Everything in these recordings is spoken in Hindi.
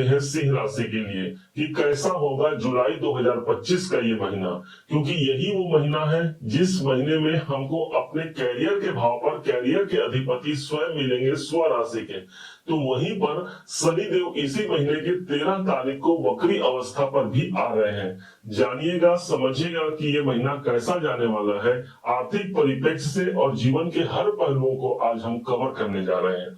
है सिंह राशि के लिए कि कैसा होगा जुलाई 2025 का ये महीना, क्योंकि यही वो महीना है जिस महीने में हमको अपने कैरियर के भाव पर कैरियर के अधिपति स्वयं मिलेंगे स्व राशि के। तो वहीं पर शनि देव इसी महीने की 13 तारीख को वक्री अवस्था पर भी आ रहे हैं। जानिएगा, समझिएगा कि ये महीना कैसा जाने वाला है आर्थिक परिप्रेक्ष्य से, और जीवन के हर पहलुओं को आज हम कवर करने जा रहे हैं।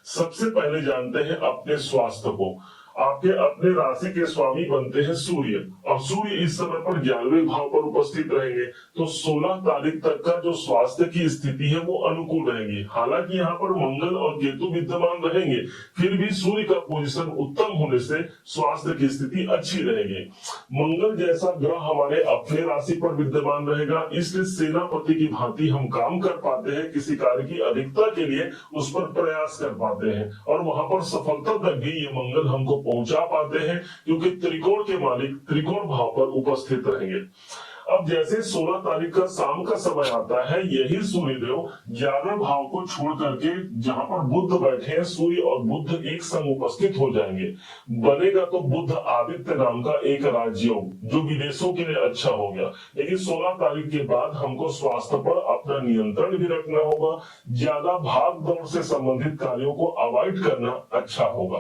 सबसे पहले जानते हैं अपने स्वास्थ्य को। आपके अपने राशि के स्वामी बनते हैं सूर्य, और सूर्य इस समय पर 11वें भाव पर उपस्थित रहेंगे। तो 16 तारीख तक का जो स्वास्थ्य की स्थिति है वो अनुकूल रहेगी। हालांकि यहाँ पर मंगल और केतु विद्यमान रहेंगे, फिर भी सूर्य का पोजीशन उत्तम होने से स्वास्थ्य की स्थिति अच्छी रहेगी। मंगल जैसा ग्रह हमारे अपने राशि पर विद्यमान रहेगा, इसलिए सेनापति की भांति हम काम कर पाते हैं, किसी कार्य की अधिकता के लिए उस पर प्रयास कर पाते हैं, और वहां पर सफलता तक भी ये मंगल हमको पहुंचा पाते हैं, क्योंकि त्रिकोण के मालिक त्रिकोण भाव पर उपस्थित रहेंगे। अब जैसे 16 तारीख का शाम का समय आता है, यही सूर्यदेव 11वें भाव को छोड़ करके जहां पर बुध बैठे हैं, सूर्य और बुध एक संग उपस्थित हो जाएंगे। बनेगा तो बुध आदित्य नाम का एक राजयोग, जो विदेशों के लिए अच्छा हो गया। लेकिन 16 तारीख के बाद हमको स्वास्थ्य पर अपना नियंत्रण भी रखना होगा। ज्यादा भाग दौड़ से संबंधित कार्यों को अवॉइड करना अच्छा होगा।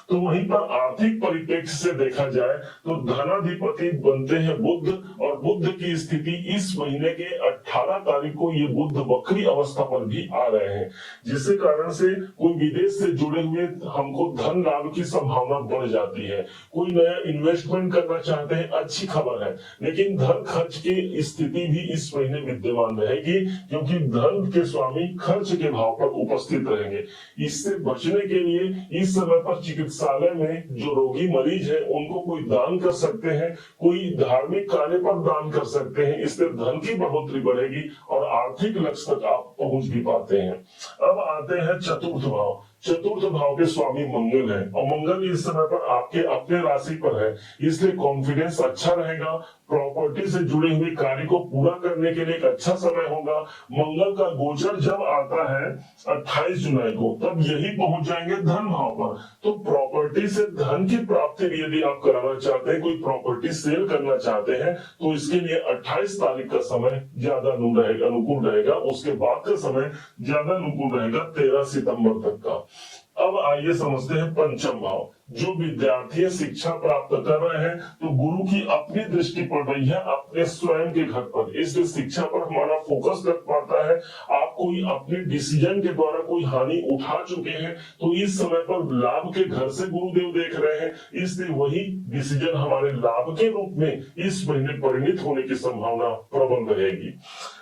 तो वहीं पर आर्थिक परिप्रेक्ष्य से देखा जाए तो धनाधिपति बनते हैं बुध, और बुध की स्थिति इस महीने के 18 तारीख को ये बुध वक्री अवस्था पर भी आ रहे हैं, जिसके कारण से कोई विदेश से जुड़े हुए हमको धन लाभ की संभावना बढ़ जाती है। कोई नया इन्वेस्टमेंट करना चाहते हैं, अच्छी खबर है, लेकिन धन खर्च की स्थिति भी इस महीने विद्यमान रहेगी, क्योंकि धन के स्वामी खर्च के भाव पर उपस्थित रहेंगे। इससे बचने के लिए इस समय पर चिकित्सालय में जो रोगी मरीज है उनको कोई दान कर सकते हैं, कोई धार्मिक कार्य पर दान कर सकते हैं। इससे धन की बढ़ोतरी बढ़ेगी और आर्थिक लक्ष्य तक आप पहुंच भी पाते हैं। अब आते हैं चतुर्थ भाव। चतुर्थ भाव के स्वामी मंगल है, और मंगल इस समय पर आपके अपने राशि पर है, इसलिए कॉन्फिडेंस अच्छा रहेगा। प्रॉपर्टी से जुड़े हुए कार्य को पूरा करने के लिए एक अच्छा समय होगा। मंगल का गोचर जब आता है 28 जुलाई को, तब यही पहुंच जाएंगे धन भाव पर। तो प्रॉपर्टी से धन की प्राप्ति भी यदि आप कराना चाहते हैं, कोई प्रॉपर्टी सेल करना चाहते हैं, तो इसके लिए 28 तारीख का समय ज्यादा अनुकूल रहेगा। उसके बाद का समय ज्यादा अनुकूल रहेगा 13 सितंबर तक का। अब आइए समझते हैं पंचम भाव। जो विद्यार्थी शिक्षा प्राप्त कर रहे हैं, तो गुरु की अपनी दृष्टि पड़ रही है अपने स्वयं के घर पर, इसलिए शिक्षा पर हमारा फोकस लग पाता है। आप कोई अपने डिसीजन के द्वारा कोई हानि उठा चुके हैं, तो इस समय पर लाभ के घर से गुरुदेव देख रहे हैं, इसलिए वही डिसीजन हमारे लाभ के रूप में इस महीने परिणित होने की संभावना प्रबल रहेगी।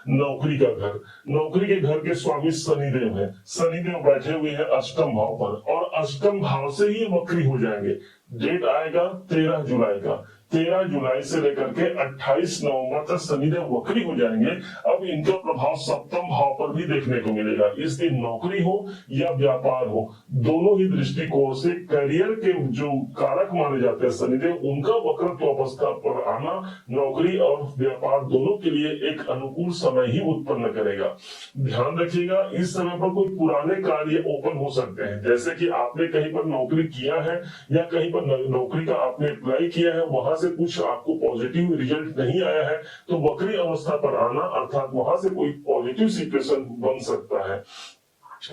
नौकरी का घर, नौकरी के घर के स्वामी शनिदेव हैं। शनिदेव बैठे हुए हैं अष्टम भाव पर, और अष्टम भाव से ही वक्री हो जाएंगे। डेट आएगा 13 जुलाई का। 13 जुलाई से लेकर के 28 नवंबर तक शनिदेव वक्री हो जाएंगे। अब इनका प्रभाव सप्तम भाव पर भी देखने को मिलेगा, इसलिए नौकरी हो या व्यापार हो, दोनों ही दृष्टिकोण से करियर के जो कारक माने जाते हैं शनिदेव, उनका वक्रत्व अवस्था पर आना नौकरी और व्यापार दोनों के लिए एक अनुकूल समय ही उत्पन्न करेगा। ध्यान रखिएगा, इस समय पर कोई पुराने कार्य ओपन हो सकते हैं, जैसे कि आपने कहीं पर नौकरी किया है या कहीं पर नौकरी का आपने अप्लाई किया है, वहां से कुछ आपको पॉजिटिव रिजल्ट नहीं आया है, तो वक्री अवस्था पर आना अर्थात वहां से कोई पॉजिटिव सिचुएशन बन सकता है।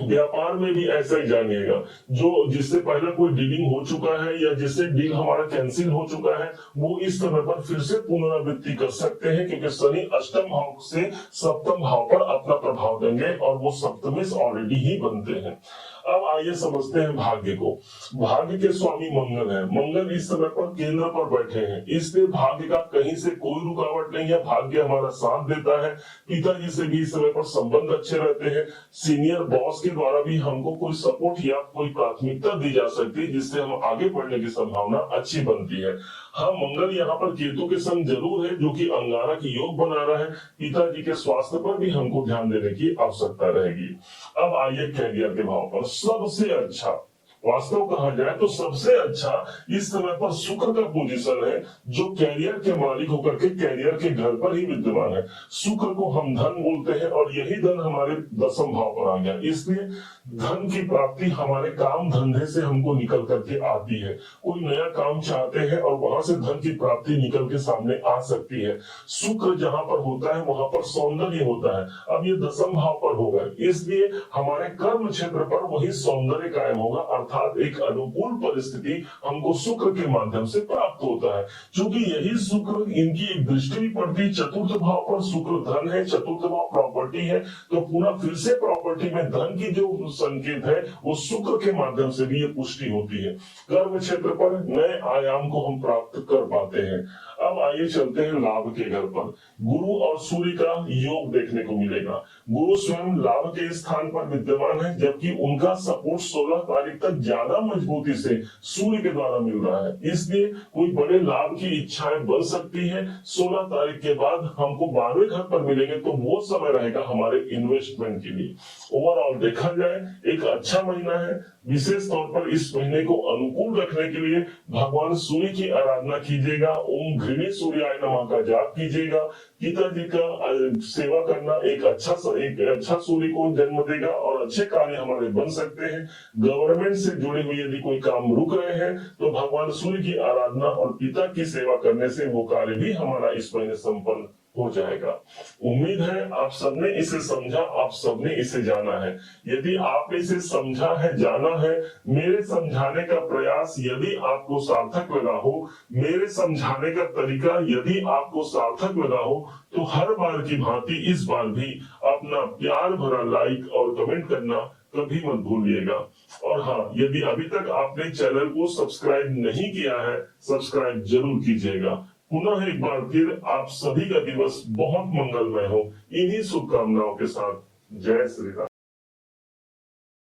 व्यापार में भी ऐसा ही जानिएगा, जो जिससे पहले कोई डीलिंग हो चुका है या जिससे डील हमारा कैंसिल हो चुका है, वो इस समय पर फिर से पुनरावृत्ति कर सकते हैं, क्योंकि शनि अष्टम भाव से सप्तम भाव पर अपना प्रभाव देंगे, और वो सप्तमेश ऑलरेडी ही बनते हैं। अब आइए समझते हैं भाग्य को। भाग्य के स्वामी मंगल है। मंगल इस समय पर केंद्र पर बैठे हैं, इसलिए भाग्य का कहीं से कोई रुकावट नहीं है, भाग्य हमारा साथ देता है। पिताजी से भी इस समय पर संबंध अच्छे रहते हैं। सीनियर बॉस के द्वारा भी हमको कोई सपोर्ट या कोई प्राथमिकता दी जा सकती है, जिससे हम आगे बढ़ने की संभावना अच्छी बनती है। हाँ, मंगल यहाँ पर केतु के संग जरूर है, जो कि अंगारा की योग बना रहा है। पिताजी के स्वास्थ्य पर भी हमको ध्यान देने की आवश्यकता रहेगी। अब आइए कैरियर के भाव पर। सबसे अच्छा वास्तव कहा जाए तो सबसे अच्छा इस समय पर शुक्र का पोजीशन है, जो कैरियर के मालिक होकर के कैरियर के घर पर ही विद्यमान है। शुक्र को हम धन बोलते हैं और यही धन हमारे दसम भाव पर आ गया, इसलिए धन की प्राप्ति हमारे काम धंधे से हमको निकल करके आती है। कोई नया काम चाहते हैं और वहां से धन की प्राप्ति निकल के सामने आ सकती है। शुक्र जहां पर होता है वहां पर सौंदर्य होता है। अब ये दसम भाव पर होगा, इसलिए हमारे कर्म क्षेत्र पर वही सौंदर्य कायम होगा, अर्थात एक अनुकूल परिस्थिति हमको शुक्र के माध्यम से प्राप्त होता है। क्योंकि यही शुक्र, इनकी एक दृष्टि भी पड़ती है चतुर्थ भाव पर। शुक्र धन है, चतुर्थ भाव प्रॉपर्टी है, तो पुनः फिर से प्रॉपर्टी में धन की जो संकेत है वो शुक्र के माध्यम से भी ये पुष्टि होती है। कर्म क्षेत्र पर नए आयाम को हम प्राप्त कर पाते हैं। अब आइए चलते हैं लाभ के घर पर। गुरु और सूर्य का योग देखने को मिलेगा। गुरु स्वयं लाभ के स्थान पर विद्यमान है, जबकि उनका सपोर्ट 16 तारीख तक ज्यादा मजबूती से सूर्य के द्वारा मिल रहा है। इसलिए कोई बड़े लाभ की इच्छाएं बन सकती है। 16 तारीख के बाद हमको 12वें घर पर मिलेंगे, तो वो समय रहेगा हमारे इन्वेस्टमेंट के लिए। ओवरऑल देखा जाए एक अच्छा महीना है। विशेष तौर पर इस महीने को अनुकूल रखने के लिए भगवान सूर्य की आराधना कीजिएगा। ओम घृणी सूर्याय नमः का जाप कीजिएगा। पिताजी का सेवा करना एक अच्छा सूर्य को जन्म देगा और अच्छे कार्य हमारे बन सकते हैं। गवर्नमेंट से जुड़े हुए यदि कोई काम रुक रहे हैं तो भगवान सूर्य की आराधना और पिता की सेवा करने से वो कार्य भी हमारा इस महीने संपन्न हो जाएगा। उम्मीद है आप सबने इसे समझा, आप सबने इसे जाना है। यदि आपने इसे समझा है, जाना है, मेरे समझाने का प्रयास यदि आपको सार्थक लगा हो, मेरे समझाने का तरीका यदि आपको सार्थक लगा हो, तो हर बार की भांति इस बार भी अपना प्यार भरा लाइक और कमेंट करना कभी मत भूलिएगा। और हाँ, यदि अभी तक आपने चैनल को सब्सक्राइब नहीं किया है, सब्सक्राइब जरूर कीजिएगा। पुनः एक बार फिर आप सभी का दिवस बहुत मंगलमय हो, इन्हीं शुभकामनाओं के साथ। जय श्री राम।